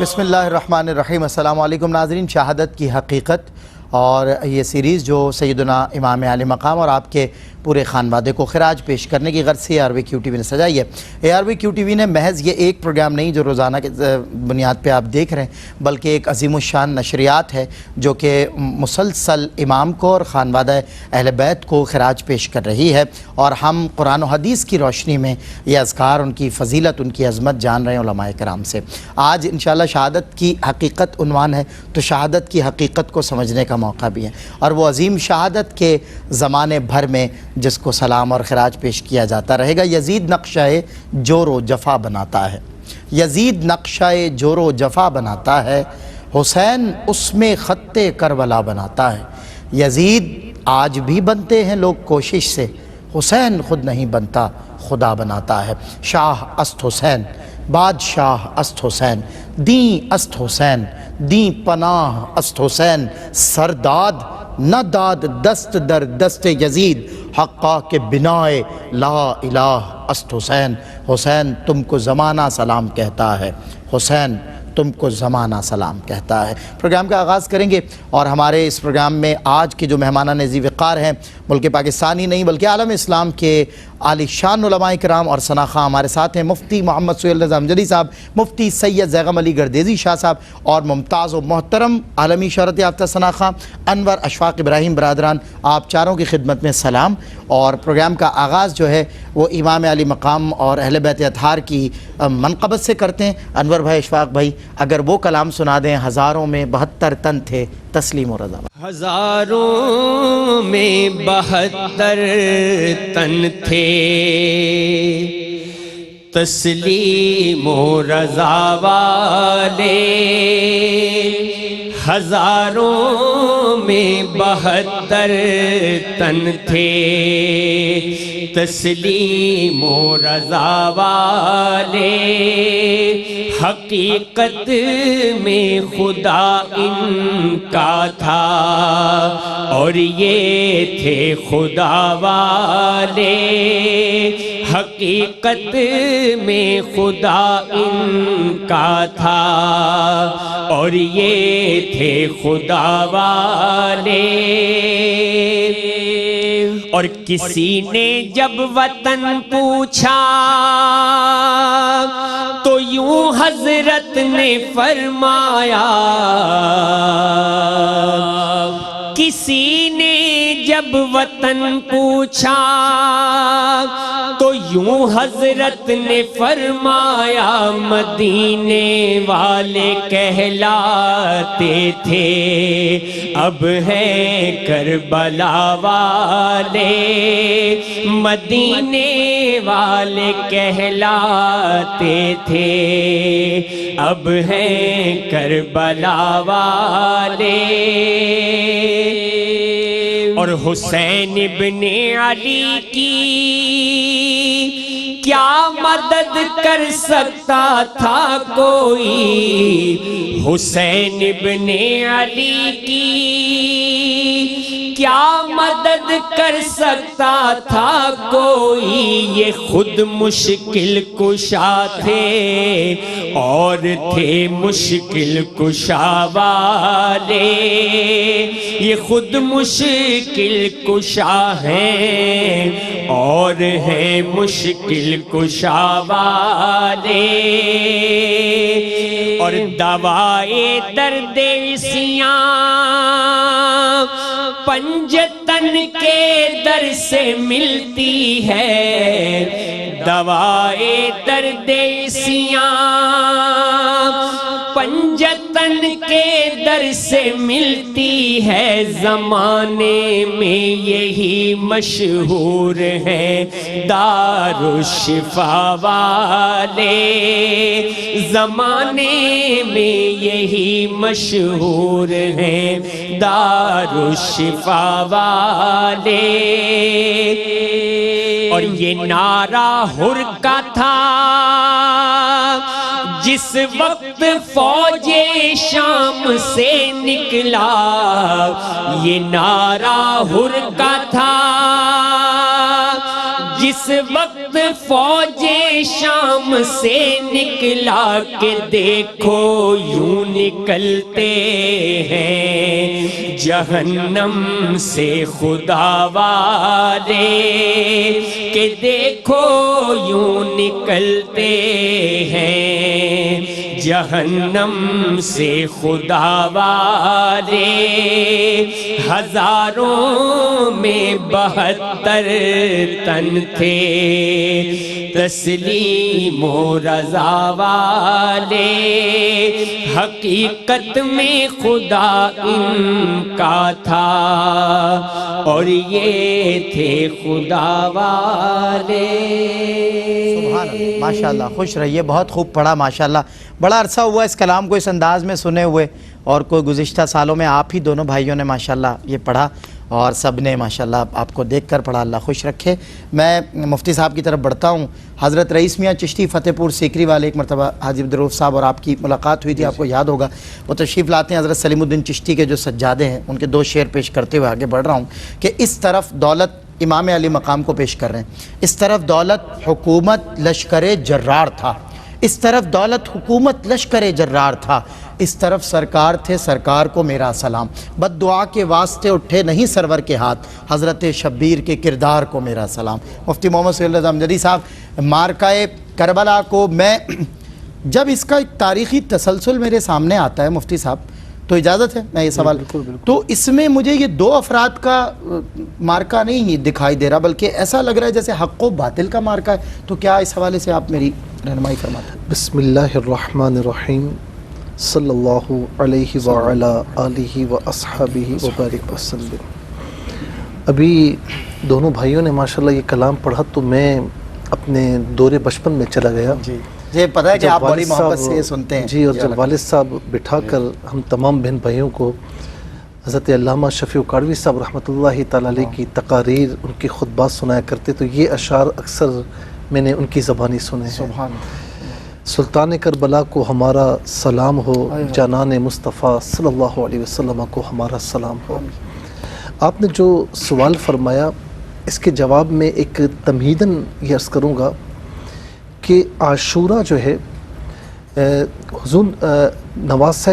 بسم اللہ الرحمن الرحیم۔ السلام علیکم ناظرین، شہادت کی حقیقت اور یہ سیریز جو سیدنا امام عالی مقام اور آپ کے پورے خانوادے کو خراج پیش کرنے کی غرض سے ARV QTV نے سجائی ہے۔ ARV QTV نے محض یہ ایک پروگرام نہیں جو روزانہ کے بنیاد پہ آپ دیکھ رہے ہیں، بلکہ ایک عظیم الشان نشریات ہے جو کہ مسلسل امام کو اور خانوادہ اہل بیت کو خراج پیش کر رہی ہے، اور ہم قرآن و حدیث کی روشنی میں یہ اذکار، ان کی فضیلت، ان کی عظمت جان رہے ہیں علماء کرام سے۔ آج انشاءاللہ شہادت کی حقیقت عنوان ہے، تو شہادت کی حقیقت کو سمجھنے کا موقع بھی ہے، اور وہ عظیم شہادت کے زمانے بھر میں جس کو سلام اور خراج پیش کیا جاتا رہے گا۔ یزید نقشہ جور و جفا بناتا ہے، یزید نقشہ جور و جفا بناتا ہے، حسین اس میں خط کربلا بناتا ہے۔ یزید آج بھی بنتے ہیں لوگ کوشش سے، حسین خود نہیں بنتا خدا بناتا ہے۔ شاہ است حسین، بادشاہ است حسین، دین است حسین، دین پناہ است حسین، سرداد نہ داد دست در دست یزید، حقا کے بنائے لا الہ است حسین۔ حسین تم کو زمانہ سلام کہتا ہے، حسین تم کو زمانہ سلام کہتا ہے۔ پروگرام کا آغاز کریں گے، اور ہمارے اس پروگرام میں آج کے جو مہمانان ذی وقار ہیں، ملک پاکستانی نہیں بلکہ عالم اسلام کے عالی شان علماء کرام اور ثناء ہمارے ساتھ ہیں۔ مفتی محمد سہیل رضا امجدی صاحب، مفتی سید زیغم علی گردیزی شاہ صاحب، اور ممتاز و محترم عالمی شہرت یافتہ ثناء انور اشفاق ابراہیم برادران، آپ چاروں کی خدمت میں سلام۔ اور پروگرام کا آغاز جو ہے وہ امام علی مقام اور اہل بیت اطہار کی منقبت سے کرتے ہیں۔ انور بھائی، اشفاق بھائی، اگر وہ کلام سنا دیں، ہزاروں میں 72 تن تھے، تسلیم و رضا۔ ہزاروں میں 72 تن تھے، تسلیم و رضا والے، ہزاروں میں 72 تن تھے، تسلیم و رضا والے، حقیقت میں خدا ان کا تھا اور یہ تھے خدا والے، حقیقت میں خدا ان کا تھا اور یہ تھے خدا والے۔ اور کسی نے جب وطن پوچھا تو یوں حضرت نے فرمایا، کسی نے جب وطن پوچھا تو یوں حضرت نے فرمایا، مدینے والے کہلاتے تھے، اب ہیں کربلا والے، مدینے والے کہلاتے تھے، اب ہیں کربلا والے۔ اور حسین ابن علی کی کیا مدد کر سکتا تھا کوئی، حسین ابن علی کی کیا مدد کر سکتا تھا کوئی، یہ خود مشکل کشا تھے اور تھے مشکل کشا والے، یہ خود مشکل کشا ہیں اور ہیں مشکل کشا والے۔ اور دوائے درد سیاں پنجتن کے در سے ملتی ہے، دوائے درد سیاں پنجتن کے در سے ملتی ہے، زمانے میں یہی مشہور ہیں دارالشفا والے، زمانے میں یہی مشہور ہیں دارالشفا والے۔ اور یہ نعرہ حر کا تھا جس وقت فوج شام سے نکلا، یہ نعرہ حر کا تھا جس وقت فوج شام سے نکلا کہ دیکھو یوں نکلتے ہیں جہنم سے خدا والے، کہ دیکھو یوں نکلتے ہیں جہنم سے خدا والے، ہزاروں میں 72 تن تھے تسلیم و رضا والے، حقیقت میں خدا ان کا تھا اور یہ تھے خدا والے۔ سبحان اللہ، ماشاءاللہ، خوش رہیے، بہت خوب پڑھا ماشاءاللہ۔ بڑا عرصہ ہوا اس کلام کو اس انداز میں سنے ہوئے، اور کوئی گزشتہ سالوں میں آپ ہی دونوں بھائیوں نے ماشاءاللہ یہ پڑھا، اور سب نے ماشاءاللہ آپ کو دیکھ کر پڑھا۔ اللہ خوش رکھے۔ میں مفتی صاحب کی طرف بڑھتا ہوں۔ حضرت رئیس میاں چشتی فتح پور سیکری والے، ایک مرتبہ حاجی عبدالرؤف صاحب اور آپ کی ملاقات ہوئی تھی، آپ کو یاد ہوگا، وہ تشریف لاتے ہیں۔ حضرت سلیم الدین چشتی کے جو سجادے ہیں ان کے 2 شعر پیش کرتے ہوئے آگے بڑھ رہا ہوں کہ اس طرف دولت امام علی مقام کو پیش کر رہے ہیں، اس طرف دولت حکومت لشکر جرار تھا، اس طرف دولت حکومت لشکر جرار تھا، اس طرف سرکار تھے سرکار کو میرا سلام، بد دعا کے واسطے اٹھے نہیں سرور کے ہاتھ، حضرت شبیر کے کردار کو میرا سلام۔ مفتی محمد صلی اللہ علیہ وسلم صاحب، مارکہ کربلا کو میں جب اس کا ایک تاریخی تسلسل میرے سامنے آتا ہے مفتی صاحب، تو اجازت ہے میں یہ سوال، تو اس میں مجھے یہ 2 افراد کا مارکہ نہیں دکھائی دے رہا، بلکہ ایسا لگ رہا ہے جیسے حق و باطل کا مارکہ ہے، تو کیا اس حوالے سے آپ میری رہنمائی فرماتے ہیں؟ بسم اللہ الرحمن الرحیم، صلی اللہ علیہ وعلا آلہ واصحابہ وبارک وسلم۔ ابھی دونوں بھائیوں نے ماشاءاللہ یہ کلام پڑھا تو میں اپنے دور بچپن میں چلا گیا۔ جی یہ پتہ ہے کہ آپ بڑی محبت سے سنتے ہیں۔ جی، اور جب والد صاحب بٹھا کر ہم تمام بہن بھائیوں کو حضرت علامہ شفیع کاڑوی صاحب رحمۃ اللہ تعالی علیہ کی تقاریر، ان کی خطبات سنایا کرتے، تو یہ اشعار اکثر میں نے ان کی زبانی سنے ہیں۔ سبحان سلطان کربلا کو ہمارا سلام ہو، جانان مصطفیٰ صلی اللہ علیہ وسلم کو ہمارا سلام ہو۔ آپ نے جو سوال فرمایا، اس کے جواب میں ایک تمہیداً یہ عرض کروں گا کہ عاشورہ جو ہے حضور نواسہ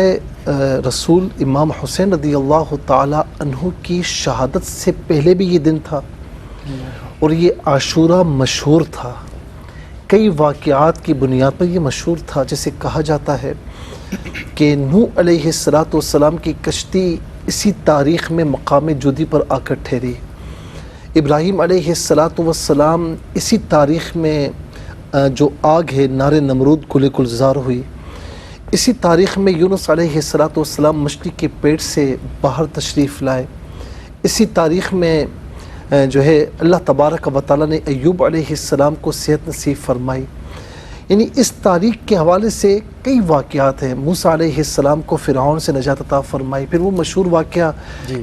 رسول امام حسین رضی اللہ تعالی عنہ کی شہادت سے پہلے بھی یہ دن تھا، اور یہ عاشورہ مشہور تھا، کئی واقعات کی بنیاد پر یہ مشہور تھا۔ جیسے کہا جاتا ہے کہ نوح علیہ السلام کی کشتی اسی تاریخ میں مقام جودی پر آ کر ٹھہری، ابراہیم علیہ السلام اسی تاریخ میں جو آگ ہے نار نمرود گل گلزار ہوئی، اسی تاریخ میں یونس علیہ السلام مچھلی کے پیٹ سے باہر تشریف لائے، اسی تاریخ میں جو ہے اللہ تبارک و تعالیٰ نے ایوب علیہ السلام کو صحت نصیب فرمائی۔ یعنی اس تاریخ کے حوالے سے کئی واقعات ہیں۔ موسیٰ علیہ السلام کو فرعون سے نجات عطا فرمائی، پھر وہ مشہور واقعہ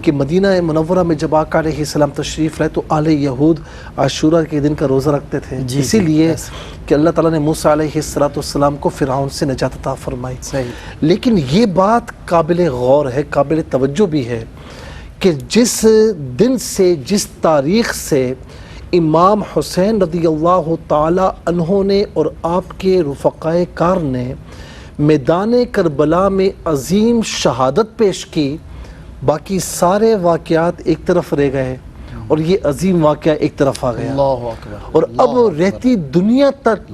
کہ مدینہ منورہ میں جب آقا علیہ السلام تشریف لائے تو آل یہود عاشورہ کے دن کا روزہ رکھتے تھے، اسی لیے کہ اللہ تعالیٰ نے موسیٰ علیہ السلام کو فرعون سے نجات عطا فرمائی۔ لیکن یہ بات قابل غور ہے، قابل توجہ بھی ہے کہ جس دن سے، جس تاریخ سے امام حسین رضی اللہ تعالی عنہ نے اور آپ کے رفقائے کار نے میدان کربلا میں عظیم شہادت پیش کی، باقی سارے واقعات ایک طرف رہ گئے اور یہ عظیم واقعہ ایک طرف آ گیا۔ اور اب رہتی دنیا تک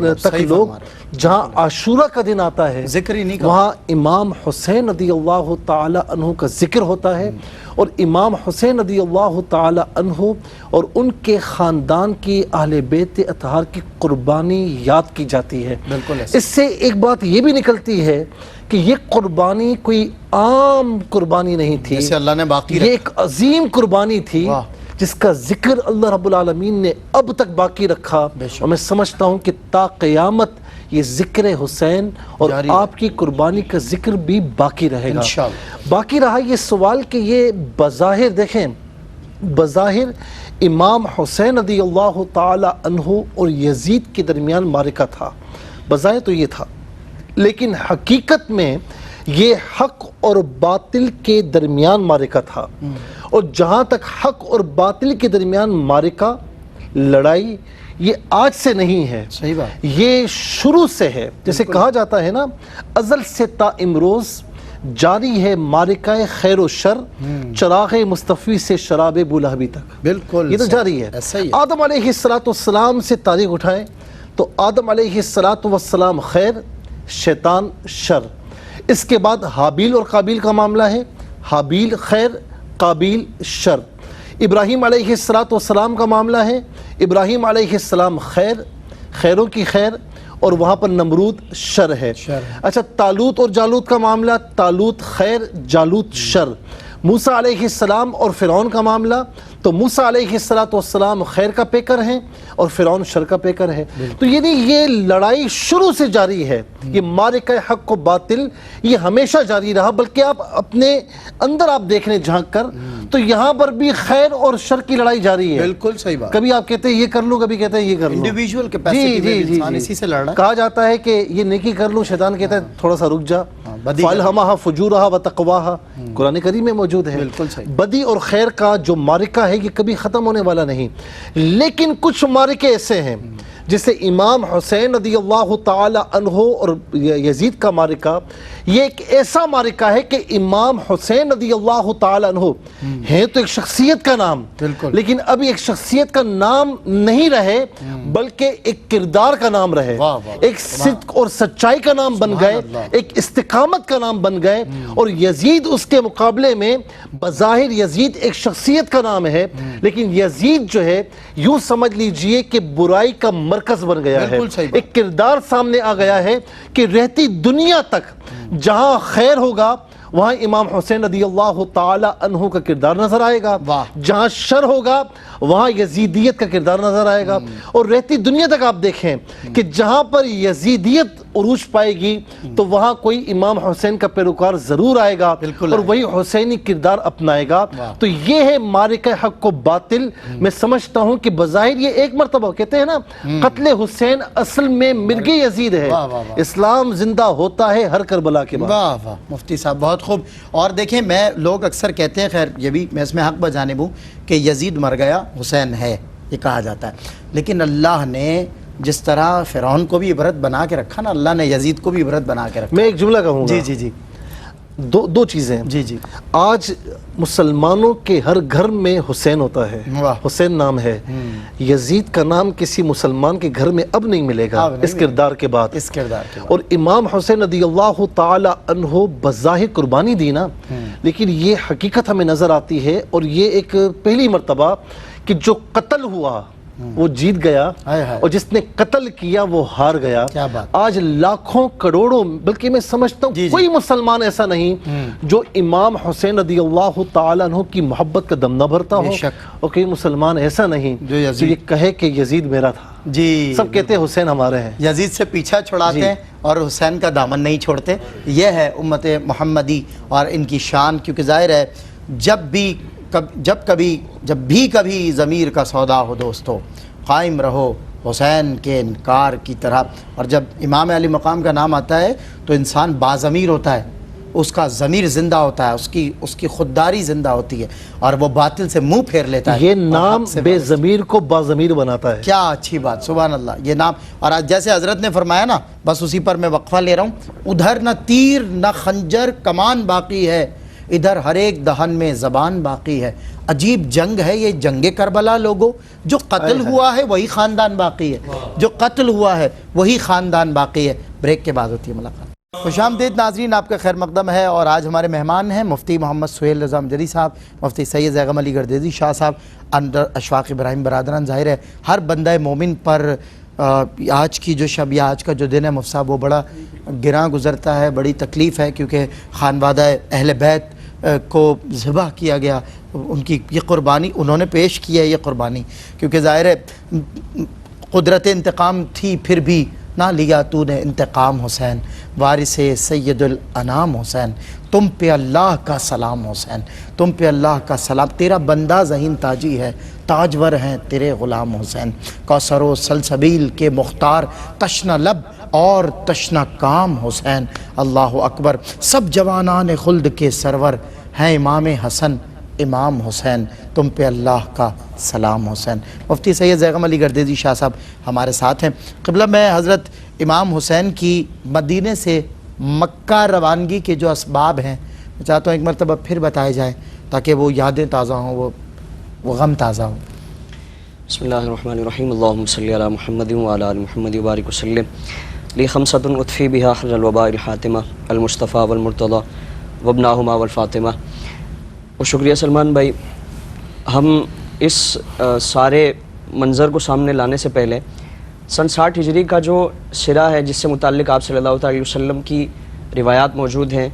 لوگ جہاں عاشورہ کا دن آتا ہے ذکر ہی نہیں کرتے، وہاں امام حسین رضی اللہ تعالی عنہ کا ذکر ہوتا ہے، اور امام حسین رضی اللہ تعالی عنہ اور ان کے خاندان کی اہل بیت اطہار کی قربانی یاد کی جاتی ہے۔ اس سے ایک بات یہ بھی نکلتی ہے کہ یہ قربانی کوئی عام قربانی نہیں تھی، جسے اللہ نے باقی یہ ایک عظیم قربانی تھی جس کا ذکر اللہ رب العالمین نے اب تک باقی رکھا، اور میں سمجھتا ہوں کہ تا قیامت یہ ذکر حسین اور آپ کی قربانی کا ذکر بھی باقی رہے گا۔ باقی رہا یہ سوال کہ یہ بظاہر دیکھیں، بظاہر امام حسین رضی اللہ تعالی عنہ اور یزید کے درمیان معرکہ تھا، بظاہر تو یہ تھا، لیکن حقیقت میں یہ حق اور باطل کے درمیان معرکہ تھا، اور جہاں تک حق اور باطل کے درمیان معرکہ، لڑائی، یہ آج سے نہیں ہے، صحیح بات، یہ شروع سے ہے. جیسے کہا جاتا ہے نا ازل سے تا امروز جاری ہے معرکہ خیر و شر، چراغ مصطفی سے شراب بولہبی تک. بالکل یہ تو جاری ہے. ایسا ہی ہے. آدم علیہ السلام سے تاریخ اٹھائیں تو آدم علیہ السلام خیر، شیطان شر. اس کے بعد حابیل اور قابیل کا معاملہ ہے، حابیل خیر، قابیل شر. ابراہیم علیہ السلام کا معاملہ ہے، ابراہیم علیہ السلام خیر، خیروں کی خیر، اور وہاں پر نمرود شر ہے. اچھا طالوت اور جالوت کا معاملہ، طالوت خیر، جالوت شر. موسیٰ علیہ السلام اور فرعون کا معاملہ، تو موسیٰ علیہ السلام خیر کا پیکر ہیں اور فرعون شر کا پیکر ہے. تو یعنی یہ لڑائی شروع سے جاری ہے، یہ معرکہ حق و باطل یہ ہمیشہ جاری رہا. بلکہ آپ اپنے اندر آپ دیکھ لیں جھانک کر تو یہاں پر بھی خیر اور شر کی لڑائی جاری ہے. بالکل صحیح بات. کبھی آپ کہتے ہیں یہ کر لوں، کبھی کہتے ہیں یہ کر لوں. انڈیویجول کیپیسٹی میں انسان اسی سے لڑ رہا ہے. کہا جاتا ہے کہ یہ نیکی کر لوں، شیطان کہتا ہے تھوڑا سا رک جا. فَأَلْهَمَهَا فُجُورَهَا وَتَقْوَاهَا قرآن کریم میں موجود ہے. بالکل صحیح. بدی اور خیر کا جو معرکہ ہے یہ کبھی ختم ہونے والا نہیں. لیکن کچھ معرکے ایسے ہیں جسے امام حسین رضی اللہ تعالی عنہ اور یزید کا معرکہ، یہ ایک ایسا معرکہ ہے کہ امام حسین رضی اللہ تعالی عنہ ہے تو ایک شخصیت کا نام، لیکن ابھی ایک شخصیت کا نام نہیں رہے بلکہ ایک کردار کا نام رہے، ایک صدق اور سچائی کا نام بن گئے، ایک استقامت کا نام بن گئے. اور یزید اس کے مقابلے میں بظاہر یزید ایک شخصیت کا نام ہے، لیکن یزید جو ہے یوں سمجھ لیجئے کہ برائی کا مرکز بن گیا ہے. ایک کردار سامنے آ گیا ہے کہ رہتی دنیا تک جہاں خیر ہوگا وہاں امام حسین رضی اللہ تعالی عنہ کا کردار نظر آئے گا، جہاں شر ہوگا وہاں یزیدیت کا کردار نظر آئے گا. اور رہتی دنیا تک آپ دیکھیں کہ جہاں پر یزیدیت عروج پائے گی تو وہاں کوئی امام حسین کا پیروکار ضرور آئے گا اور وہی حسینی کردار اپنائے گا. تو یہ ہے معرکہ حق و باطل. میں سمجھتا ہوں کہ بظاہر یہ ایک مرتبہ کہتے ہیں نا قتل حسین اصل میں مرگ یزید ہے، اسلام زندہ ہوتا ہے ہر کربلا کے بعد. واہ واہ مفتی صاحب بہت خوب. اور دیکھیں میں لوگ اکثر کہتے ہیں، خیر یہ بھی میں اس میں حق بجانب ہوں کہ یزید مر گیا حسین ہے، یہ کہا جاتا ہے. لیکن اللہ نے جس طرح فرعون کو بھی عبرت بنا کے رکھا نا، اللہ نے یزید کو بھی عبرت بنا کے رکھا. میں ایک جملہ کہوں گا. جی دو چیزیں. جی آج مسلمانوں کے ہر گھر میں حسین ہوتا ہے، حسین نام ہے. یزید کا نام کسی مسلمان کے گھر میں اب نہیں ملے گا اس کردار کے بعد. اور امام حسین رضی اللہ تعالی عنہ بظاہر قربانی دی نا، لیکن یہ حقیقت ہمیں نظر آتی ہے. اور یہ ایک پہلی مرتبہ کہ جو قتل ہوا وہ جیت گیا اور جس نے قتل کیا وہ ہار گیا. آج لاکھوں کروڑوں، بلکہ میں سمجھتا ہوں کوئی مسلمان ایسا نہیں جو امام حسین رضی اللہ تعالی عنہ کی محبت کا دم نہ بھرتا ہو، اور کوئی مسلمان ایسا نہیں جو یہ کہے کہ یزید میرا تھا. جی سب کہتے ہیں حسین ہمارے ہیں، یزید سے پیچھا چھڑاتے ہیں اور حسین کا دامن نہیں چھوڑتے. یہ ہے امت محمدی اور ان کی شان. کیونکہ ظاہر ہے جب بھی کبھی ضمیر کا سودا ہو دوستو، قائم رہو حسین کے انکار کی طرح. اور جب امام علی مقام کا نام آتا ہے تو انسان باضمیر ہوتا ہے، اس کا ضمیر زندہ ہوتا ہے، اس کی خودداری زندہ ہوتی ہے اور وہ باطل سے منہ پھیر لیتا ہے. یہ نام بے ضمیر کو باضمیر بناتا ہے. کیا اچھی بات، سبحان اللہ. یہ نام، اور آج جیسے حضرت نے فرمایا نا، بس اسی پر میں وقفہ لے رہا ہوں. ادھر نہ تیر نہ خنجر کمان باقی ہے، ادھر ہر ایک دہن میں زبان باقی ہے. عجیب جنگ ہے یہ جنگ کربلا. لوگوں جو قتل ہوا ہے وہی خاندان باقی ہے، جو قتل ہوا ہے وہی خاندان باقی ہے. بریک کے بعد ہوتی ہے ملاقات. خوش آمدید ناظرین، آپ کا خیر مقدم ہے. اور آج ہمارے مہمان ہیں مفتی محمد سہیل رضا امجدی صاحب، مفتی سید زیغم علی گردیزی شاہ صاحب، اندر اشفاق ابراہیم برادران. ظاہر ہے ہر بندہ مومن پر آج کی جو شب یا آج کا جو دن ہے مفتی صاحب وہ بڑا گراں گزرتا ہے، بڑی تکلیف ہے. کیونکہ خانوادہ اہل بیت کو ذبح کیا گیا، ان کی یہ قربانی انہوں نے پیش کی ہے، یہ قربانی. کیونکہ ظاہر ہے قدرت انتقام تھی پھر بھی نہ لیا تو نے انتقام حسین، وارث سید الانام حسین. تم پہ اللہ کا سلام حسین، تم پہ اللہ کا سلام. تیرا بندہ ذہین تاجی ہے، تاجور ہیں تیرے غلام حسین. کوثر و سلسبیل کے مختار، تشنہ لب اور تشنہ کام حسین. اللہ اکبر. سب جوانان خلد کے سرور ہیں امام حسن امام حسین تم پہ اللہ کا سلام حسین۔ مفتی سید زیغم علی گردیزی شاہ صاحب ہمارے ساتھ ہیں۔ قبلہ میں حضرت امام حسین کی مدینے سے مکہ روانگی کے جو اسباب ہیں میں چاہتا ہوں ایک مرتبہ پھر بتائے جائیں تاکہ وہ یادیں تازہ ہوں، وہ غم تازہ ہوں۔ بسم اللہ الرحمن الرحیم، اللہم صلی علی محمد وعلی آل محمد وبارک وسلم۔ لی خمسۃ اطفی بہا حر الوباء الحاتمہ المصطفیٰ والمرتضیٰ وابناہما والفاطمہ۔ اور شکریہ سلمان بھائی، ہم اس سارے منظر کو سامنے لانے سے پہلے سن 60 ہجری کا جو سرہ ہے جس سے متعلق آپ صلی اللہ علیہ وسلم کی روایات موجود ہیں،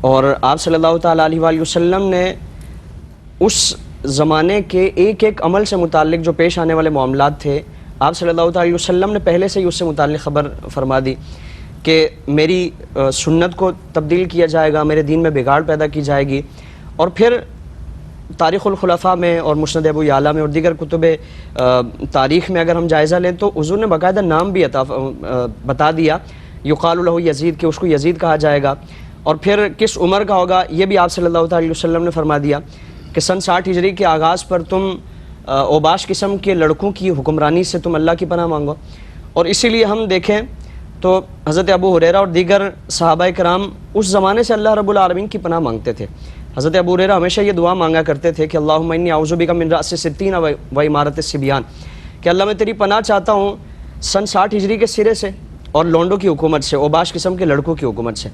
اور آپ صلی اللہ تعالیٰ علیہ وآلہ وسلم نے اس زمانے کے ایک ایک عمل سے متعلق جو پیش آنے والے معاملات تھے، آپ صلی اللہ تعالیٰ علیہ وسلم نے پہلے سے ہی اس سے متعلق خبر فرما دی کہ میری سنت کو تبدیل کیا جائے گا، میرے دین میں بگاڑ پیدا کی جائے گی۔ اور پھر تاریخ الخلفاء میں اور مسند ابو یعلا میں اور دیگر کتب تاریخ میں اگر ہم جائزہ لیں تو حضور نے باقاعدہ نام بھی بتا دیا، یقال له یزید، کہ اس کو یزید کہا جائے گا، اور پھر کس عمر کا ہوگا یہ بھی آپ صلی اللہ تعالیٰ علیہ وسلم نے فرما دیا کہ سن 60 ہجری کے آغاز پر تم اوباش قسم کے لڑکوں کی حکمرانی سے تم اللہ کی پناہ مانگو۔ اور اسی لیے ہم دیکھیں تو حضرت ابو ہریرہ اور دیگر صحابہ کرام اس زمانے سے اللہ رب العالمین کی پناہ مانگتے تھے۔ حضرت ابو ہریرہ ہمیشہ یہ دعا مانگا کرتے تھے کہ اللہم انی اعوذ بک من رأس الستین و امارت الصبیان، کہ اللہ میں تیری پناہ چاہتا ہوں سن 60 ہجری کے سرے سے اور لونڈوں کی حکومت سے، اوباش قسم کے لڑکوں کی حکومت سے۔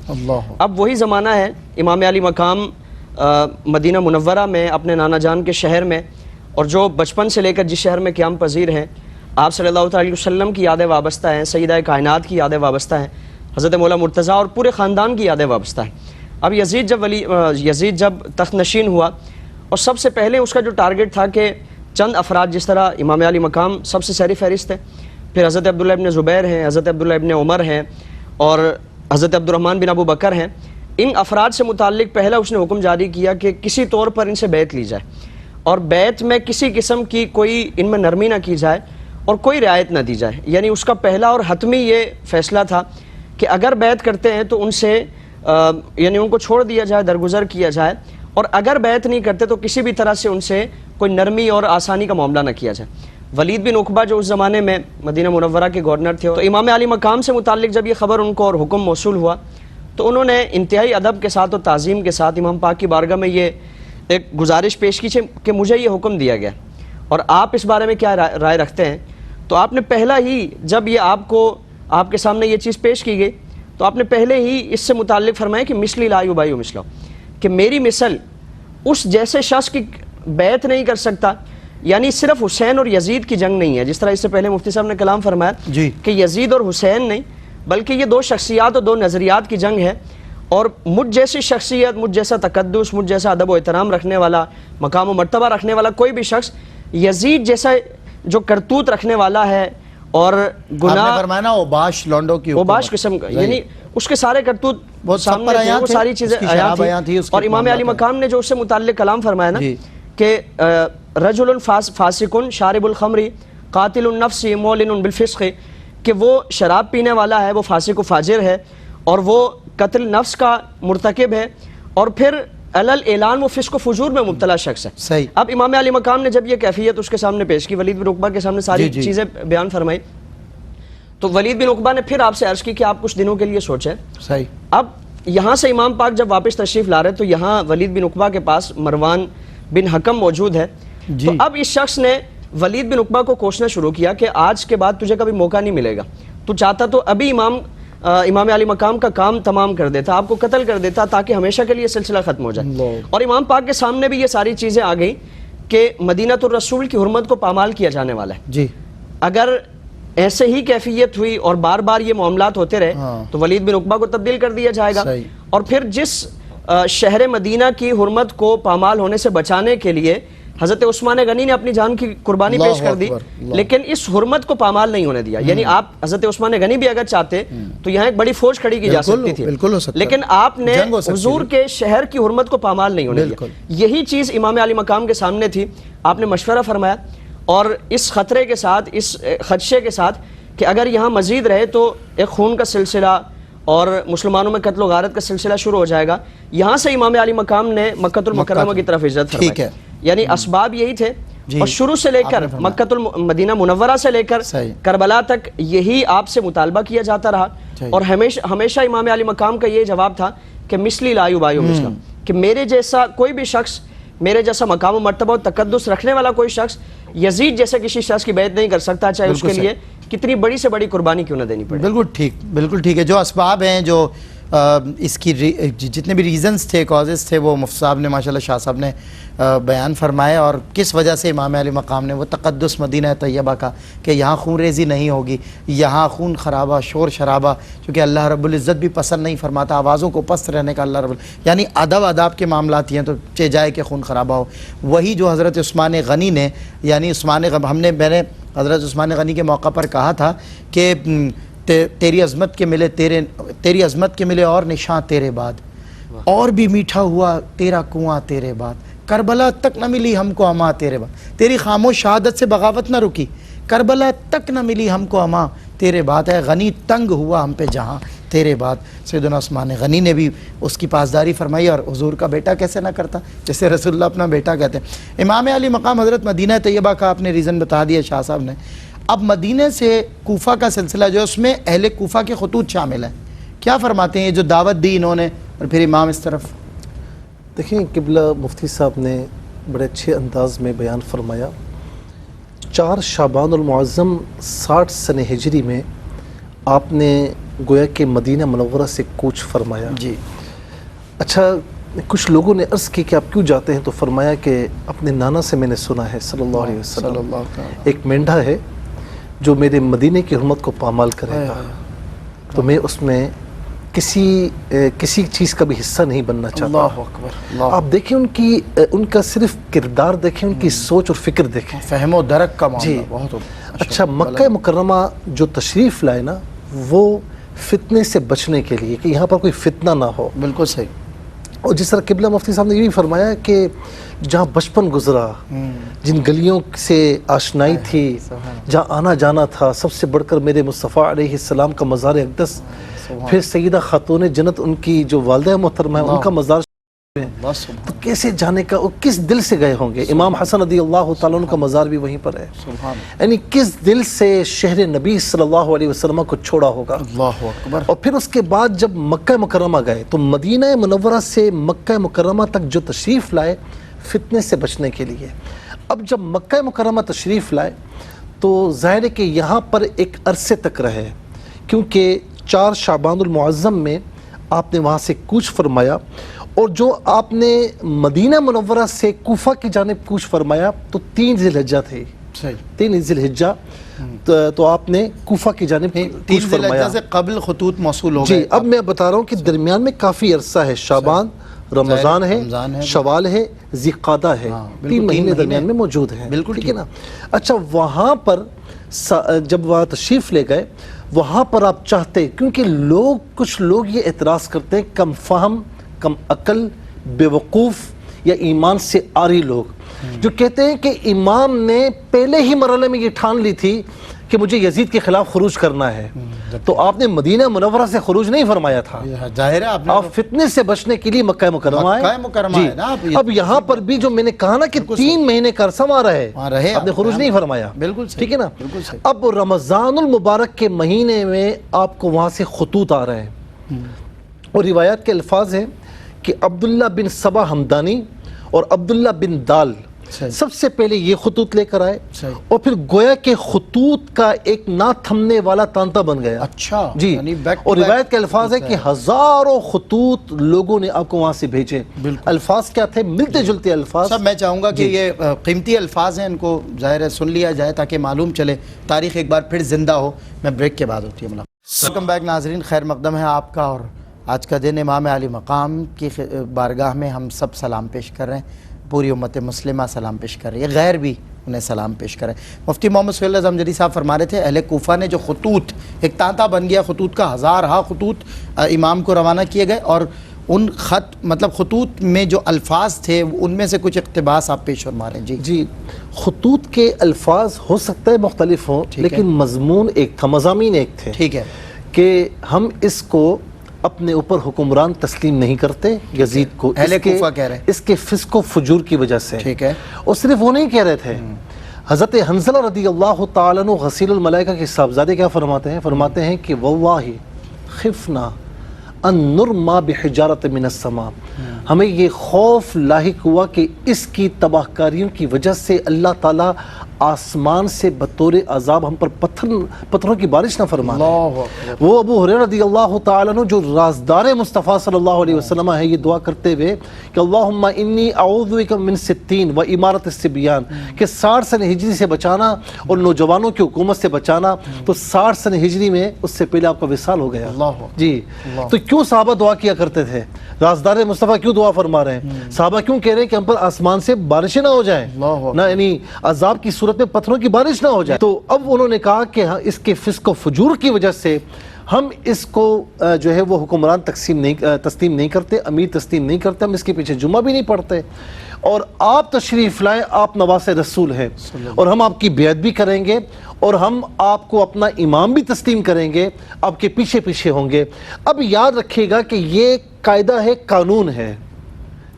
اب وہی زمانہ ہے، امام علی مقام مدینہ منورہ میں اپنے نانا جان کے شہر میں، اور جو بچپن سے لے کر جس شہر میں قیام پذیر ہیں، آپ صلی اللہ تعالیٰ علیہ وسلم کی یادیں وابستہ ہیں، سیدہ کائنات کی یادیں وابستہ ہیں، حضرت مولا مرتضیٰ اور پورے خاندان کی یادیں وابستہ ہیں۔ اب یزید جب تخت نشین ہوا، اور سب سے پہلے اس کا جو ٹارگٹ تھا کہ چند افراد جس طرح امام علی مقام سب سے سہری فہرست ہے، پھر حضرت عبداللہ ابن زبیر ہیں، حضرت عبداللہ ابن عمر ہیں، اور حضرت عبد الرحمن بن ابو بکر ہیں، ان افراد سے متعلق پہلا اس نے حکم جاری کیا کہ کسی طور پر ان سے بیعت لی جائے، اور بیعت میں کسی قسم کی کوئی ان میں نرمی نہ کی جائے اور کوئی رعایت نہ دی جائے۔ یعنی اس کا پہلا اور حتمی یہ فیصلہ تھا کہ اگر بیعت کرتے ہیں تو ان سے یعنی ان کو چھوڑ دیا جائے، درگزر کیا جائے، اور اگر بیعت نہیں کرتے تو کسی بھی طرح سے ان سے کوئی نرمی اور آسانی کا معاملہ نہ کیا جائے۔ ولید بن عقبہ جو اس زمانے میں مدینہ منورہ کے گورنر تھے، تو امام علی مقام سے متعلق جب یہ خبر ان کو اور حکم موصول ہوا تو انہوں نے انتہائی ادب کے ساتھ اور تعظیم کے ساتھ امام پاک کی بارگاہ میں یہ ایک گزارش پیش کی کہ مجھے یہ حکم دیا گیا اور آپ اس بارے میں کیا رائے رکھتے ہیں۔ تو آپ نے پہلا ہی جب یہ آپ کے سامنے یہ چیز پیش کی گئی تو آپ نے پہلے ہی اس سے متعلق فرمایا کہ مثلی لا یبایع مثلہ، کہ میری مثل اس جیسے شخص کی بیعت نہیں کر سکتا۔ یعنی صرف حسین اور یزید کی جنگ نہیں ہے، جس طرح اس سے پہلے مفتی صاحب نے کلام فرمایا کہ یزید اور حسین نہیں، بلکہ یہ دو شخصیات اور دو نظریات کی جنگ ہے، اور مجھ جیسی شخصیت، مجھ جیسا تقدس، مجھ جیسا ادب و احترام رکھنے والا، مقام و مرتبہ رکھنے والا کوئی بھی شخص یزید جیسا جو کرتوت رکھنے والا ہے اور گناہ فرمانا اوباش لونڈوں کی اوباش قسم کا، یعنی اس کے سارے کرتوت سامنے تھے، وہ ساری چیزیں آیات تھی۔ اور امام علی مقام نے جو اس سے متعلق کلام فرمایا نا کہ رجل فاسق شارب الخمر قاتل النفس مولن بالفسق، کہ وہ شراب پینے والا ہے، وہ فاسق و فاجر ہے، اور وہ قتل نفس کا مرتکب ہے، اور پھر علل اعلان وہ فسق و فجور میں مبتلا شخص ہے۔ صحیح۔ اب امام علی مقام نے جب یہ کیفیت اس کے سامنے پیش کی، ولید بن عقبہ کے سامنے ساری چیزیں بیان فرمائی، تو ولید بن عقبہ نے پھر آپ سے عرض کی کہ آپ کچھ دنوں کے لیے سوچیں۔ صحیح۔ اب یہاں سے امام پاک جب واپس تشریف لا رہے تو یہاں ولید بن عقبہ کے پاس مروان بن حکم موجود ہے، تو اب اس شخص نے ولید بن عقبہ کو کوسنا شروع کیا کہ آج کے بعد تجھے کبھی موقع نہیں ملے گا، تو چاہتا تو ابھی امام علی مقام کا کام تمام کر دیتا، آپ کو قتل کر دیتا تاکہ ہمیشہ کے لیے سلسلہ ختم ہو جائے۔ اور امام پاک کے سامنے بھی یہ ساری چیزیں آ گئی کہ مدینہ الرسول کی حرمت کو پامال کیا جانے والا ہے۔ جی اگر ایسے ہی کیفیت ہوئی اور بار بار یہ معاملات ہوتے رہے تو ولید بن عقبہ کو تبدیل کر دیا جائے گا، اور پھر جس شہر مدینہ کی حرمت کو پامال ہونے سے بچانے کے لیے حضرت عثمان غنی نے اپنی جان کی قربانی پیش کر دی، لیکن اس حرمت کو پامال نہیں ہونے دیا۔ یعنی آپ حضرت عثمان غنی بھی اگر چاہتے تو یہاں ایک بڑی فوج کھڑی کی جا سکتی تھی، لیکن آپ نے حضور کے شہر کی حرمت کو پامال نہیں ہونے دیا۔ یہی چیز امام علی مقام کے سامنے تھی، آپ نے مشورہ فرمایا، اور اس خطرے کے ساتھ، اس خدشے کے ساتھ کہ اگر یہاں مزید رہے تو ایک خون کا سلسلہ اور مسلمانوں میں قتل و غارت کا سلسلہ شروع ہو جائے گا. یہاں سے امام علی مقام نے مکۃ المکرمہ کی طرف ہجرت فرمائی. ٹھیک ہے. یعنی اسباب یہی تھے اور شروع سے لے کر مکۃ مدینہ منورہ سے لے کر کربلا تک یہی آپ سے مطالبہ کیا جاتا رہا. اور ہمیشہ امام علی مقام کا یہ جواب تھا کہ مثلی لا یبایع مثلا، کہ میرے جیسا کوئی بھی شخص، میرے جیسا مقام و مرتبہ و تقدس رکھنے والا کوئی شخص یزید جیسے کسی شخص کی بیعت نہیں کر سکتا، چاہے اس کے لیے کتنی بڑی سے بڑی قربانی کیوں نہ دینی پڑے. بالکل ٹھیک، بالکل ٹھیک ہے. جو اسباب ہیں، جو اس کی جتنے بھی ریزنز تھے، کازز تھے، وہ مفتی صاحب نے ماشاءاللہ شاہ صاحب نے بیان فرمائے، اور کس وجہ سے امام علی مقام نے وہ تقدس مدینہ طیبہ کا کہ یہاں خون ریزی نہیں ہوگی، یہاں خون خرابہ، شور شرابہ، چونکہ اللہ رب العزت بھی پسند نہیں فرماتا، آوازوں کو پست رہنے کا اللہ یعنی ادب آداب کے معاملات ہیں، تو چہ جائے کہ خون خرابہ ہو. وہی جو حضرت عثمان غنی نے، یعنی میں نے حضرت عثمان غنی کے موقع پر کہا تھا کہ تیری عظمت کے ملے اور نشاں تیرے بعد، اور بھی میٹھا ہوا تیرا کنواں تیرے بعد، کربلا تک نہ ملی ہم کو اماں تیرے بعد، تیری خاموش شہادت سے بغاوت نہ رکی، کربلا تک نہ ملی ہم کو اماں تیرے بعد ہے، غنی تنگ ہوا ہم پہ جہاں تیرے بعد. سیدنا عثمان غنی نے بھی اس کی پاسداری فرمائی، اور حضور کا بیٹا کیسے نہ کرتا، جیسے رسول اللہ اپنا بیٹا کہتے ہیں. امام علی مقام حضرت مدینہ طیبہ کا آپ نے ریزن بتا دیا شاہ صاحب نے. اب مدینہ سے کوفہ کا سلسلہ جو ہے اس میں اہل کوفہ کے خطوط شامل ہیں، کیا فرماتے ہیں یہ جو دعوت دی انہوں نے، اور پھر امام اس طرف؟ دیکھیں قبلہ مفتی صاحب نے بڑے اچھے انداز میں بیان فرمایا. 4 شعبان المعظم 60 سنہ ہجری میں آپ نے گویا کہ مدینہ منورہ سے کوچ فرمایا. جی. اچھا، کچھ لوگوں نے عرض کی کہ آپ کیوں جاتے ہیں، تو فرمایا کہ اپنے نانا سے میں نے سنا ہے صلی اللہ علیہ وسلم، ایک مینڈھا ہے جو میرے مدینے کی حرمت کو پامال کرے گا، تو میں اس میں کسی چیز کا بھی حصہ نہیں بننا چاہتا. اللہ اکبر. آپ دیکھیں ان کا صرف کردار دیکھیں، ان کی سوچ اور فکر دیکھیں، فہم و درک کا معاملہ. جی. بہت اچھا، مکہ مکرمہ جو تشریف لائے نا، وہ فتنے سے بچنے کے لیے کہ یہاں پر کوئی فتنہ نہ ہو. بالکل صحیح. اور جس طرح قبلہ مفتی صاحب نے یہ بھی فرمایا کہ جہاں بچپن گزرا، جن گلیوں سے آشنائی تھی، جہاں آنا جانا تھا، سب سے بڑھ کر میرے مصطفیٰ علیہ السلام کا مزار اقدس، پھر سیدہ خاتون جنت ان کی جو والدہ محترمہ ہیں ان کا مزار، تو کیسے جانے کا، اور کس دل سے گئے ہوں گے. امام حسن رضی اللہ تعالیٰ عنہ کا مزار بھی وہیں پر ہے. یعنی کس دل سے شہر نبی صلی اللہ علیہ وسلم کو چھوڑا ہوگا. اللہ اکبر. اور پھر اس کے بعد جب مکہ مکرمہ گئے تو مدینہ منورہ سے مکہ مکرمہ تک جو تشریف لائے فتنے سے بچنے کے لیے. اب جب مکہ مکرمہ تشریف لائے تو ظاہر ہے کہ یہاں پر ایک عرصے تک رہے، کیونکہ 4 شعبان المعظم میں آپ نے وہاں سے کوچ فرمایا. اور جو آپ نے مدینہ منورہ سے کوفہ کی جانب کوچ فرمایا تو 3 ذی الحجہ تھے. 3 ذی الحجہ تو آپ نے کوفہ کی جانب کوچ فرمایا. سے قبل خطوط موصول ہو گئے. جی. اب میں بتا رہا ہوں کہ درمیان میں کافی عرصہ ہے، شعبان، رمضان ہے، شوال ہے، ذی قعدہ ہے، 3 مہینے درمیان میں موجود ہیں. بالکل ٹھیک ہے نا. اچھا، وہاں پر جب وہاں تشریف لے گئے، وہاں پر آپ چاہتے، کیونکہ کچھ لوگ یہ اعتراض کرتے ہیں، کم فہم، کم عقل، بے وقوف یا ایمان سے عاری لوگ، جو کہتے ہیں کہ امام نے پہلے ہی مرحلے میں یہ ٹھان لی تھی کہ مجھے یزید کے خلاف خروج کرنا ہے، تو آپ نے مدینہ منورہ سے خروج نہیں فرمایا تھا. ظاہر ہے آپ فتنے سے بچنے کے لیے مکہ مکرمہ آئے. اب یہاں پر بھی جو میں نے کہا نا کہ 3 مہینے کا عرصہ وہاں رہے، آپ نے خروج نہیں فرمایا. بالکل ٹھیک ہے نا. اب رمضان المبارک کے مہینے میں آپ کو وہاں سے خطوط آ رہے ہیں، اور روایات کے الفاظ ہیں کہ عبداللہ بن صبا ہمدانی اور عبداللہ بن دال سب سے پہلے یہ خطوط لے کر آئے، اور پھر گویا کہ خطوط کا ایک نہ تھمنے والا تانتا بن گیا. اچھا جی. اور روایت کے الفاظ ہے کہ ہزاروں خطوط لوگوں نے آپ کو وہاں سے بھیجے. الفاظ کیا تھے؟ ملتے جلتے الفاز. میں چاہوں گا کہ یہ قیمتی الفاظ ہیں، ان کو ظاہر ہے سن لیا جائے تاکہ معلوم چلے، تاریخ ایک بار پھر زندہ ہو. میں بریک کے بعد ہوتی ہے ملاقات. ویلکم بیک ناظرین، خیر مقدم ہے آپ کا. اور آج کا دن امام علی مقام کی بارگاہ میں ہم سب سلام پیش کر رہے ہیں، پوری امت مسلمہ سلام پیش کر رہی ہے، غیر بھی انہیں سلام پیش کریں. مفتی محمد سہیل اعظم جری صاحب فرما رہے تھے اہل کوفہ نے جو خطوط ایک تانتا بن گیا، خطوط کا ہزارہا خطوط امام کو روانہ کیے گئے، اور ان خطوط میں جو الفاظ تھے ان میں سے کچھ اقتباس آپ پیش فرما رہے ہیں. جی خطوط کے الفاظ ہو سکتا ہے مختلف ہوں، لیکن مضمون ایک تھا، مضامین ایک تھے. ٹھیک ہے کہ ہم اس کو اپنے اوپر حکمران تسلیم نہیں کرتے یزید کو، اہل کوفہ کہہ رہے ہیں اس کے فسق و فجور کی وجہ سے. ٹھیک ہے. اور صرف وہ نہیں کہہ رہے تھے، حضرت حنظلہ رضی اللہ تعالیٰ عنہ غسیل الملائکہ کے صاحبزادے کیا فرماتے ہیں؟ فرماتے ہیں کہ واللہ خفنا ان نرما بحجارت من السماء، ہمیں یہ خوف لاحق ہوا کہ اس کی تباہ کاریوں کی وجہ سے اللہ تعالیٰ آسمان سے بطور عذاب ہم پر پتھروں کی بارش نہ فرما دے. وہ ابو ہریرہ رضی اللہ تعالیٰ عنہ جو رازدار مصطفیٰ صلی اللہ علیہ وسلم ہے، یہ دعا کرتے ہوئے کہ اللہم انی اعوذ بک من 60 و امارت الصبیان، کہ 60 سن ہجری سے بچانا اور نوجوانوں کی حکومت سے بچانا. تو 60 سن ہجری میں اس سے پہلے آپ کا وصال ہو گیا. جی تو کیوں صحابہ دعا کیا کرتے تھے؟ رازدار مصطفیٰ کیوں دعا فرما رہے ہیں؟ صحابہ کیوں کہہ رہے ہیں کہ ہم پر آسمان سے بارشیں نہ ہو جائیں، نہ یعنی عذاب کی صورت میں پتھروں کی بارش نہ ہو جائے. تو اب انہوں نے کہا کہ اس کے فسق و فجور کی وجہ سے ہم اس کو جو ہے وہ حکمران تسلیم نہیں کرتے، امیر تسلیم نہیں کرتے، ہم اس کے پیچھے جمعہ بھی نہیں پڑھتے، اور آپ تشریف لائیں، آپ نواس رسول ہیں اور ہم آپ کی بیعت بھی کریں گے اور ہم آپ کو اپنا امام بھی تسلیم کریں گے، آپ کے پیچھے پیچھے ہوں گے. اب یاد رکھیے گا کہ یہ قاعدہ ہے، قانون ہے.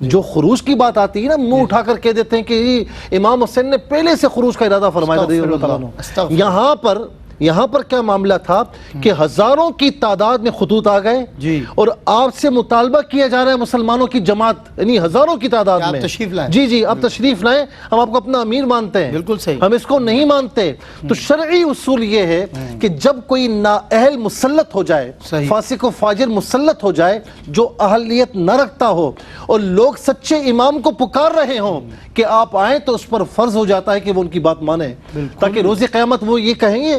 جو خروج کی بات آتی ہے نا، منہ اٹھا کر کہہ دیتے ہیں کہ امام حسین نے پہلے سے خروج کا ارادہ فرمایا تھا رضی اللہ تعالیٰ عنہ. یہاں پر کیا معاملہ تھا کہ ہزاروں کی تعداد میں خطوط آ گئے اور آپ سے مطالبہ کیا جا رہا ہے مسلمانوں کی جماعت، یعنی ہزاروں کی تعداد میں تشریف لائیں. جی آپ تشریف لائیں، ہم آپ کو اپنا امیر مانتے ہیں. بالکل صحیح. ہم اس کو نہیں مانتے. تو شرعی اصول یہ ہے کہ جب کوئی نااہل مسلط ہو جائے، فاسق و فاجر مسلط ہو جائے جو اہلیت نہ رکھتا ہو، اور لوگ سچے امام کو پکار رہے ہوں کہ آپ آئیں، تو اس پر فرض ہو جاتا ہے کہ وہ ان کی بات مانیں، تاکہ روز قیامت وہ یہ کہیں گے،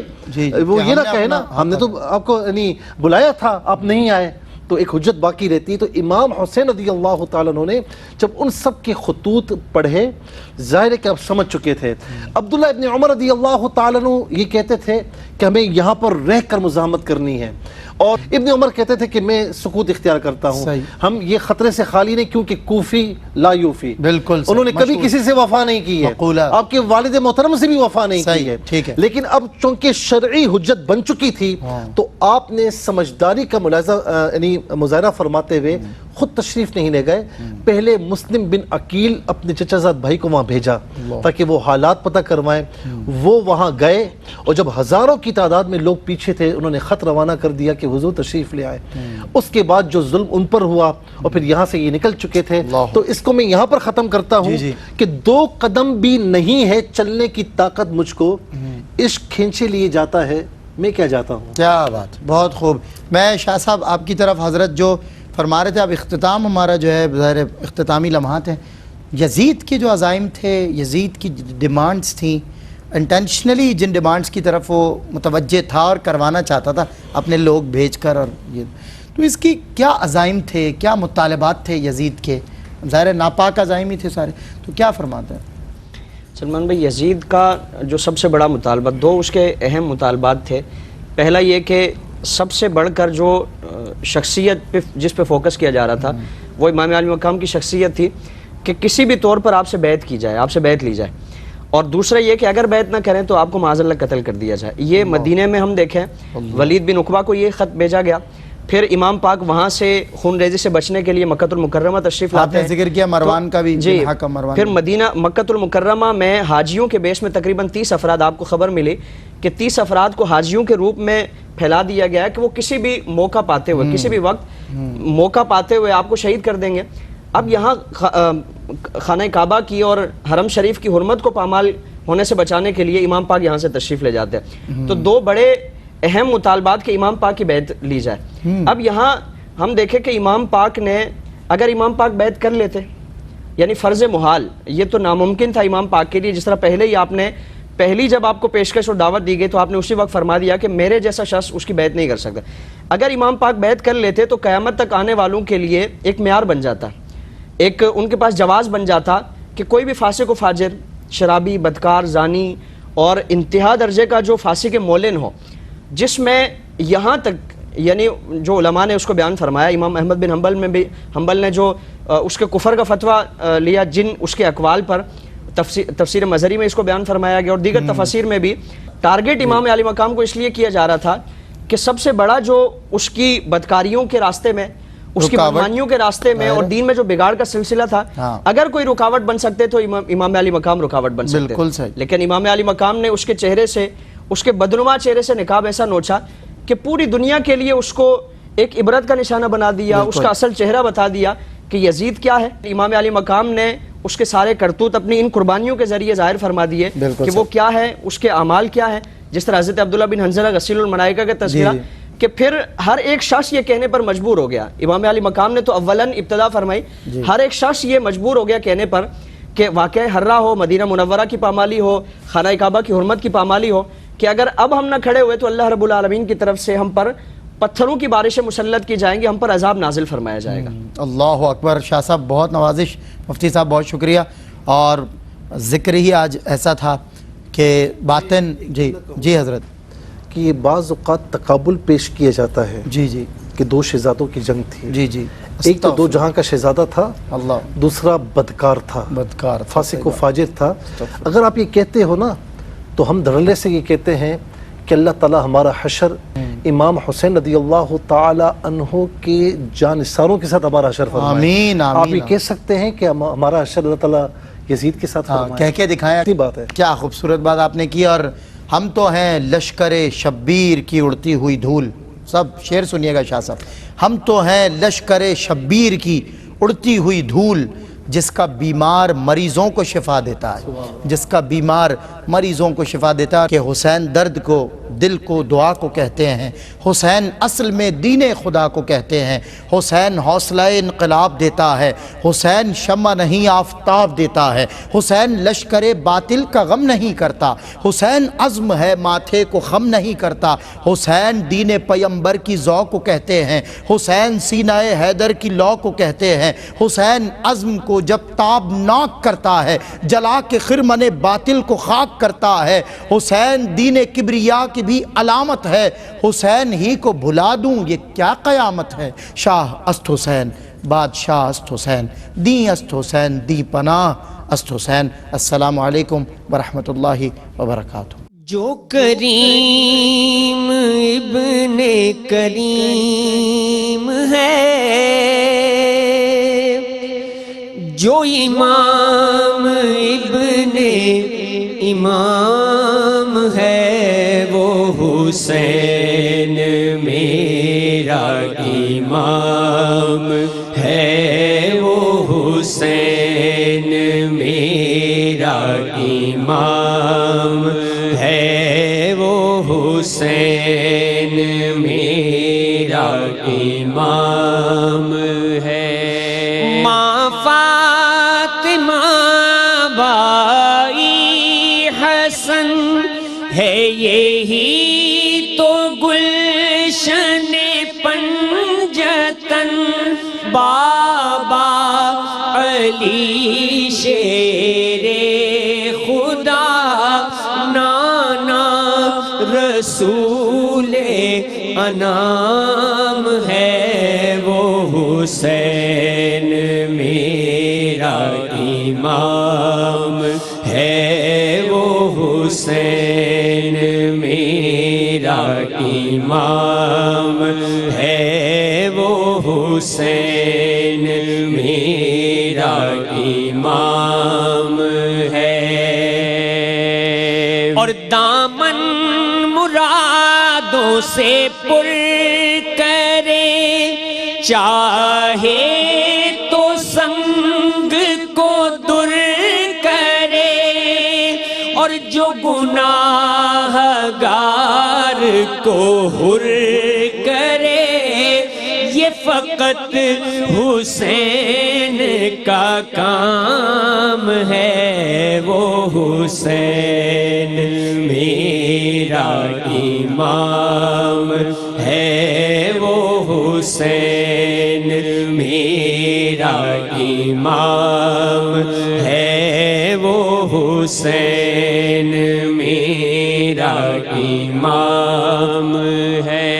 وہ یہ نہ کہے نا ہم نے تو آپ کو یعنی بلایا تھا، آپ نہیں آئے، تو ایک حجت باقی رہتی ہے. تو امام حسین رضی اللہ تعالیٰ عنہ نے جب ان سب کے خطوط پڑھے، ظاہر ہے کہ آپ سمجھ چکے تھے. عبداللہ ابن عمر رضی اللہ تعالیٰ عنہ یہ کہتے تھے کہ ہمیں یہاں پر رہ کر مزاحمت کرنی ہے، اور ابن عمر کہتے تھے کہ میں سکوت اختیار کرتا ہوں. ہم یہ خطرے سے خالی نہیں، کیونکہ کوفی لا یوفی، بالکل انہوں نے کبھی کسی سے وفا نہیں کی ہے، آپ کے والد محترم سے بھی وفا نہیں کی ہے. لیکن اب چونکہ شرعی حجت بن چکی تھی، تو آپ نے سمجھداری کا مظاہرہ فرماتے ہوئے خود تشریف نہیں لے گئے، پہلے مسلم بن عقیل اپنے چچا زاد بھائی کو وہاں بھیجا تاکہ وہ حالات پتہ کروائیں. وہ وہاں گئے، اور جب ہزاروں کی تعداد میں لوگ پیچھے تھے، انہوں نے خط روانہ کر دیا کہ حضور تشریف لے آئے. اس کے بعد جو ظلم ان پر ہوا، اور پھر یہاں سے یہ نکل چکے تھے. تو اس کو میں یہاں پر ختم کرتا ہوں کہ 2 قدم بھی نہیں ہے چلنے کی طاقت مجھ کو، عشق کھینچے لیے جاتا ہے، میں کیا جاتا ہوں. کیا بات، بہت خوب. میں شاہ صاحب آپ کی طرف حضرت جو فرما رہے تھے، اب اختتام ہمارا جو ہے ظاہر اختتامی لمحات ہیں. یزید کے جو عزائم تھے، یزید کی ڈیمانڈز تھیں، انٹینشنلی جن ڈیمانڈز کی طرف وہ متوجہ تھا اور کروانا چاہتا تھا اپنے لوگ بھیج کر، اور یہ تو اس کی کیا عزائم تھے، کیا مطالبات تھے یزید کے؟ ظاہر ناپاک عزائم ہی تھے سارے، تو کیا فرماتے ہیں؟ سلمان بھائی، یزید کا جو سب سے بڑا مطالبہ، 2 اس کے اہم مطالبات تھے. پہلا یہ کہ سب سے بڑھ کر جو شخصیت پہ جس پہ فوکس کیا جا رہا تھا، وہ امام علی مقام کی شخصیت تھی کہ کسی بھی طور پر آپ سے بیعت کی جائے، آپ سے بیعت لی جائے. اور دوسرا یہ کہ اگر بیعت نہ کریں تو آپ کو معاذ اللہ قتل کر دیا جائے. یہ مدینے میں ہم دیکھیں، ولید بن عقبہ کو یہ خط بھیجا گیا. پھر امام پاک وہاں سے خون ریزی سے بچنے کے لیے مکہ المکرمہ تشریف لاتے ہیں. آپ نے ذکر کیا مروان کا بھی. جی، پھر مکہ المکرمہ میں حاجیوں کے بیس میں تقریباً 30 افراد، آپ کو خبر ملی کہ 30 افراد کو حاجیوں کے روپ میں پھیلا دیا گیا ہے کہ وہ کسی بھی موقع پاتے ہوئے، کسی بھی وقت موقع پاتے ہوئے آپ کو شہید کر دیں گے. اب یہاں خانہ کعبہ کی اور حرم شریف کی حرمت کو پامال ہونے سے بچانے کے لیے امام پاک یہاں سے تشریف لے جاتے ہیں. تو 2 بڑے اہم مطالبات کے امام پاک کی بیعت لی جائے. اب یہاں ہم دیکھیں کہ امام پاک نے، اگر امام پاک بیعت کر لیتے، یعنی فرض محال، یہ تو ناممکن تھا امام پاک کے لیے. جس طرح پہلے ہی آپ نے جب آپ کو پیشکش اور دعوت دی گئی تو آپ نے اسی وقت فرما دیا کہ میرے جیسا شخص اس کی بیعت نہیں کر سکتا. اگر امام پاک بیعت کر لیتے تو قیامت تک آنے والوں کے لیے ایک معیار بن جاتا، ایک ان کے پاس جواز بن جاتا کہ کوئی بھی فاسق و فاجر، شرابی، بدکار، زانی اور انتہا درجے کا جو فاسق مولن ہو، جس میں یہاں تک یعنی جو علماء نے اس کو بیان فرمایا، امام احمد بن حنبل نے جو اس کے کفر کا فتویٰ لیا جن اس کے اقوال پر، تفسیر مظہری میں اس کو بیان فرمایا گیا، اور دیگر تفاسیر میں بھی ٹارگٹ امام علی مقام کو اس لیے کیا جا رہا تھا کہ سب سے بڑا جو اس کی بدکاریوں کے راستے میں، اس کی بدمانیوں کے راستے میں اور دین میں جو بگاڑ کا سلسلہ تھا، اگر کوئی رکاوٹ بن سکتے تو امام علی مقام رکاوٹ بن سکتے، بالکل صحیح. لیکن امام علی مقام نے اس کے چہرے سے، اس کے بدنما چہرے سے نقاب ایسا نوچا کہ پوری دنیا کے لیے اس کو ایک عبرت کا نشانہ بنا دیا، اس کا اصل چہرہ بتا دیا کہ یزید کیا ہے. امام علی مقام نے اس کے سارے کرتوت اپنی ان قربانیوں کے ذریعے ظاہر فرما دیے کہ وہ کیا ہے، اس کے اعمال کیا ہے. جس طرح حضرت عبداللہ بن حنظلہ غسیل الملائکہ کا تذکرہ کہ پھر ہر ایک شخص یہ کہنے پر مجبور ہو گیا. امام علی مقام نے تو اولاً ابتدا فرمائی، ہر ایک شخص یہ مجبور ہو گیا کہنے پر کہ واقعہ ہررا ہو، مدینہ منورہ کی پامالی ہو، خانہ کعبہ کی حرمت کی پامالی ہو، کہ اگر اب ہم نہ کھڑے ہوئے تو اللہ رب العالمین کی طرف سے ہم پر پتھروں کی بارشیں مسلط کی جائیں گی، ہم پر عذاب نازل فرمایا جائے گا. اللہ اکبر. شاہ صاحب بہت نوازش، مفتی صاحب بہت شکریہ. اور ذکر ہی آج ایسا تھا کہ باطن جی حضرت کہ یہ بعض اوقات تقابل پیش کیا جاتا ہے جی کہ دو شہزادوں کی جنگ تھی. جی ایک تو دو جہاں کا شہزادہ تھا، اللہ، دوسرا بدکار تھا، فاسق و فاجر تھا. اگر آپ یہ کہتے ہو نا تو ہم دھڑلے سے یہ کہتے ہیں کہ اللہ تعالیٰ ہمارا حشر امام حسین رضی اللہ تعالی عنہ کے جانثاروں کے ساتھ ہمارا حشر فرمائے. آمین آمین. آپ یہ کہہ سکتے ہیں کہ ہمارا حشر اللہ تعالیٰ یزید کے ساتھ فرمائے. کہہ کے دکھایا. اتنی بات ہے. کیا خوبصورت بات آپ نے کی. اور ہم تو ہیں لشکر شبیر کی اڑتی ہوئی دھول. سب شعر سنیے گا شاہ صاحب. ہم تو ہیں لشکر شبیر کی اڑتی ہوئی دھول، جس کا بیمار مریضوں کو شفا دیتا ہے، جس کا بیمار مریضوں کو شفا دیتا ہے. کہ حسین درد کو، دل کو، دعا کو کہتے ہیں. حسین اصل میں دین خدا کو کہتے ہیں. حسین حوصلہ انقلاب دیتا ہے. حسین شمع نہیں آفتاب دیتا ہے. حسین لشکر باطل کا غم نہیں کرتا. حسین عزم ہے ماتھے کو خم نہیں کرتا. حسین دین پیمبر کی ذوق کو کہتے ہیں. حسین سینہ حیدر کی لو کو کہتے ہیں. حسین عزم کو جب تابناک کرتا ہے، جلا کے خرمن باطل کو خاک کرتا ہے. حسین دین کبریا کی بھی علامت ہے. حسین ہی کو بھلا دوں یہ کیا قیامت ہے. شاہ است حسین، بادشاہ است حسین، دیں است حسین، دی پناہ است حسین. السلام علیکم ورحمۃ اللہ وبرکاتہ. جو کریم ابن کریم ہے، جو امام ابن امام ہے، وہ حسین میرا امام ہے. وہ حسین میرا امام ہے. وہ حسین میرا امام ہے. ماں فاطمہ بائی حسن ہے، یہی تو گلشن پنجتن. بابا علی شیر خدا، نانا رسول انام ہے. وہ حسین میرا امام ہے. وہ حسین میرا امام ہے. وہ حسین میرا امام ہے. اور دامن مرادوں سے پر کرے، چاہے تو سنگ کو در کرے. اور جو گناہ گار کو حر کرے، یہ فقط حسین کا کام ہے. وہ حسین میرا امام ہے. وہ حسین میرا امام ہے. وہ حسین میرا امام ہے.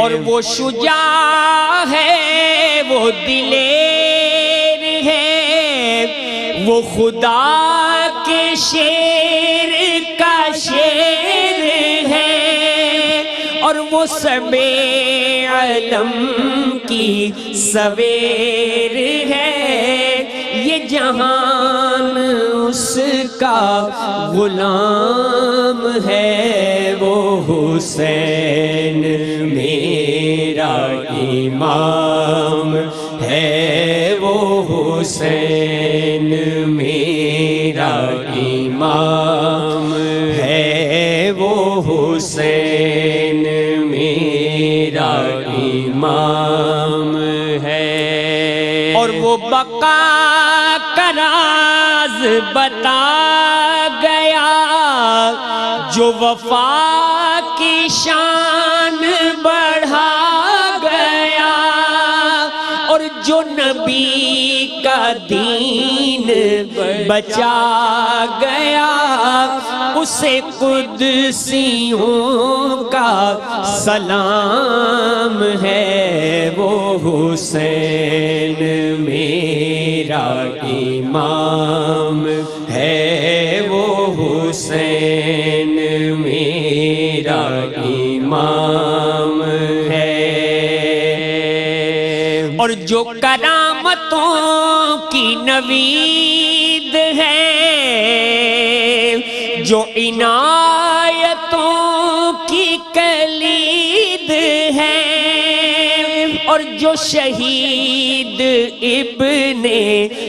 اور وہ شجاع ہے، وہ دلیر ہے، وہ خدا کے شیر کا شیر ہے. اور وہ سبے علم کی سویر ہے، یہ جہان اس کا غلام ہے، وہ حسین میرا امام ہے، وہ حسین میرا امام ہے، وہ حسین میرا امام ہے۔ اور وہ بقا کا راز بتا گیا، جو وفا کی شان بڑھا گیا، اور جو نبی کا دین بچا گیا، اسے قدسیوں کا سلام ہے، وہ حسین میرا امام ہے، وہ حسین میرا امام ہے۔ اور جو کرامتوں کی نوید ہے، جو عنایتوں کی کلید ہے، اور جو شہید ابن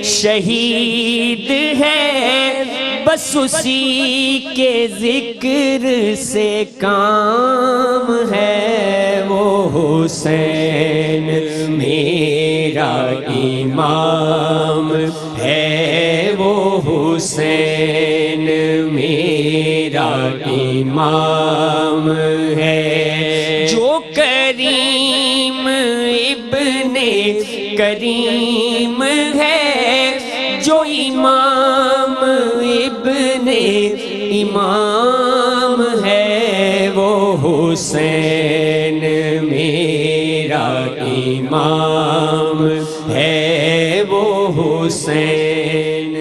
شہید ہے، بس اسی کے ذکر سے کام ہے، وہ حسین میرا امام ہے، وہ حسین میرا امام ہے۔ جو کریم ابن کریم ہے، جو امام ابن امام ہے، وہ حسین میرا امام ہے، وہ حسین